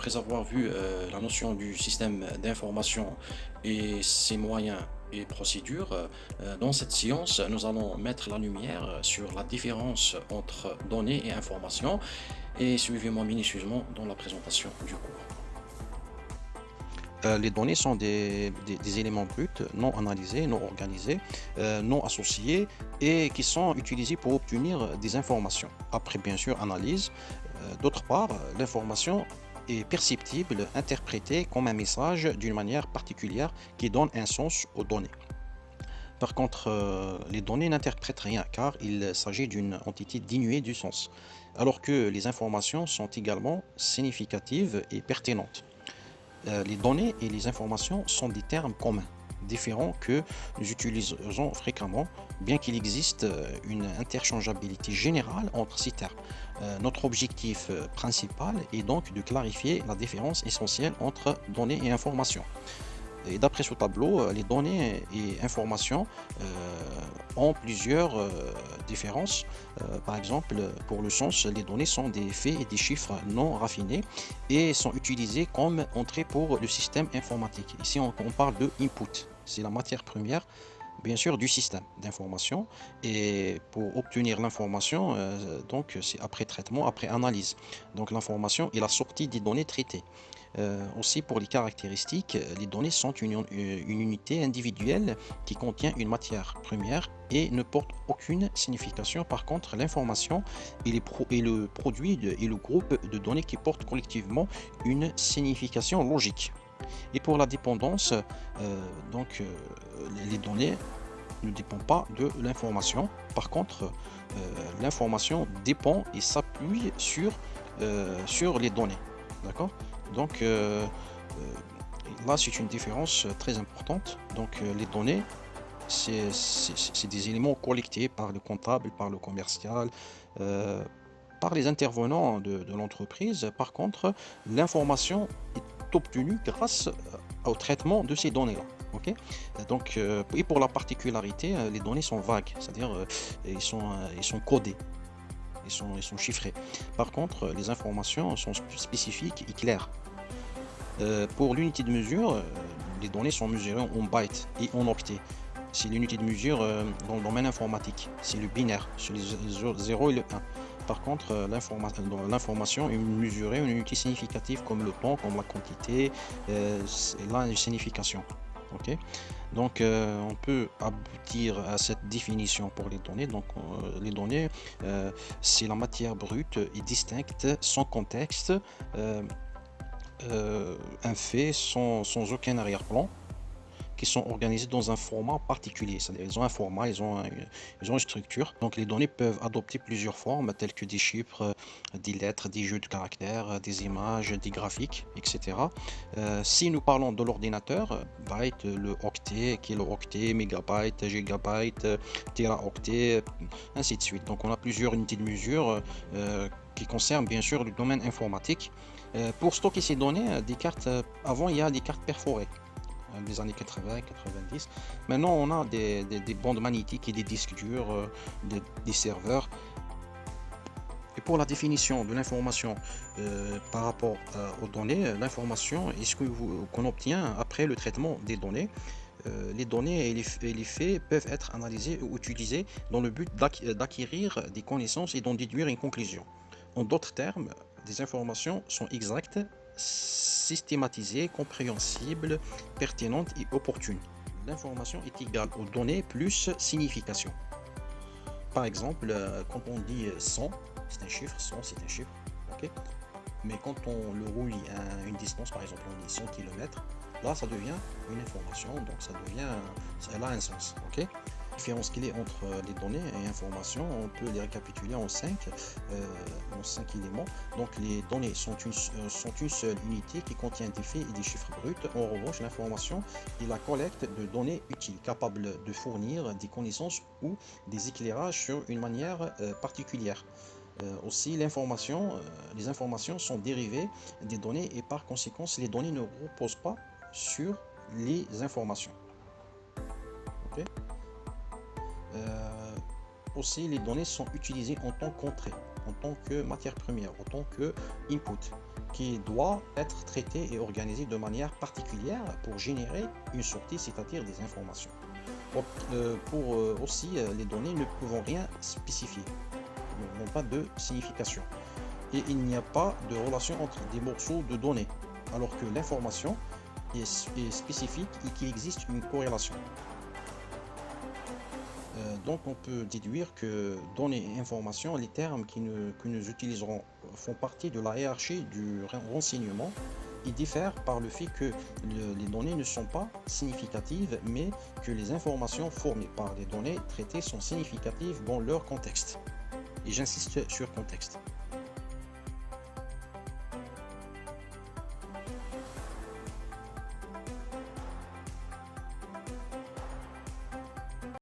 après avoir vu la notion du système d'information et ses moyens et procédures, dans cette séance, nous allons mettre la lumière sur la différence entre données et informations et suivez-moi minutieusement dans la présentation du cours. Les données sont des éléments bruts, non analysés, non organisés, non associés et qui sont utilisés pour obtenir des informations. Après, bien sûr, analyse. D'autre part, l'information est perceptible, interprétée comme un message d'une manière particulière qui donne un sens aux données. Par contre, les données n'interprètent rien car il s'agit d'une entité dénuée du sens, alors que les informations sont également significatives et pertinentes. Les données et les informations sont des termes communs, différents que nous utilisons fréquemment, bien qu'il existe une interchangeabilité générale entre ces termes. Notre objectif principal est donc de clarifier la différence essentielle entre données et informations. Et d'après ce tableau, les données et informations ont plusieurs différences. Par exemple, pour le sens, les données sont des faits et des chiffres non raffinés et sont utilisés comme entrée pour le système informatique. Ici, on parle de input. C'est la matière première, bien sûr, du système d'information. Et pour obtenir l'information, donc c'est après traitement, après analyse. Donc l'information est la sortie des données traitées. Aussi pour les caractéristiques, les données sont une unité individuelle qui contient une matière première et ne porte aucune signification. Par contre, l'information est le produit et le groupe de données qui portent collectivement une signification logique. Et pour la dépendance, les données ne dépendent pas de l'information. Par contre, l'information dépend et s'appuie sur les données. D'accord? Donc là, c'est une différence très importante. Donc les données, c'est des éléments collectés par le comptable, par le commercial, euh, par les intervenants de l'entreprise. Par contre, l'information est obtenue grâce au traitement de ces données-là. Ok. Donc, et pour la particularité, les données sont vagues, c'est-à-dire ils sont codés. Ils sont chiffrés. Par contre, les informations sont spécifiques et claires. Pour l'unité de mesure, les données sont mesurées en bytes et en octets. C'est l'unité de mesure dans le domaine informatique. C'est le binaire, c'est le 0 et le 1. Par contre, l'information est mesurée en unités significatives comme le temps, comme la quantité, là, une signification. Ok. Donc, on peut aboutir à cette définition pour les données. Donc, les données, c'est la matière brute et distincte, sans contexte, euh, un fait sans aucun arrière-plan, qui sont organisés dans un format particulier. C'est-à-dire ils ont un format, ils ont une structure. Donc les données peuvent adopter plusieurs formes, telles que des chiffres, des lettres, des jeux de caractères, des images, des graphiques, etc. Si nous parlons de l'ordinateur, byte, le octet, kilo-octet, mégabyte, gigabyte, téraoctet, ainsi de suite. Donc on a plusieurs unités de mesure qui concernent bien sûr le domaine informatique. Pour stocker ces données, des cartes, avant il y a des cartes perforées des années 80, 90. Maintenant, on a des bandes magnétiques et des disques durs, des serveurs. Et pour la définition de l'information par rapport aux données, l'information est ce qu'on obtient après le traitement des données. Les données et les faits peuvent être analysés ou utilisés dans le but d'acquérir des connaissances et d'en déduire une conclusion. En d'autres termes, des informations sont exactes, systématisées, compréhensibles, pertinentes et opportunes. L'information est égale aux données plus signification. Par exemple, quand on dit 100, c'est un chiffre, 100 c'est un chiffre, ok. Mais quand on le roule à une distance, par exemple on dit 100 km, là ça devient une information, donc elle a un sens, ok. La différence qu'il y a entre les données et informations, on peut les récapituler en cinq éléments. Donc les données sont une seule unité qui contient des faits et des chiffres bruts. En revanche, l'information est la collecte de données utiles, capables de fournir des connaissances ou des éclairages sur une manière particulière. Aussi, les informations sont dérivées des données et par conséquent, les données ne reposent pas sur les informations. Ok. Euh, Aussi, les données sont utilisées en tant qu'entrée, en tant que matière première, en tant que input, qui doit être traité et organisé de manière particulière pour générer une sortie, c'est-à-dire des informations. Aussi, les données ne peuvent rien spécifier, n'ont pas de signification. Et il n'y a pas de relation entre des morceaux de données, alors que l'information est spécifique et qu'il existe une corrélation. Donc on peut déduire que données et informations, les termes que nous utiliserons font partie de la hiérarchie du renseignement et diffèrent par le fait que les données ne sont pas significatives, mais que les informations fournies par les données traitées sont significatives dans leur contexte. Et j'insiste sur contexte.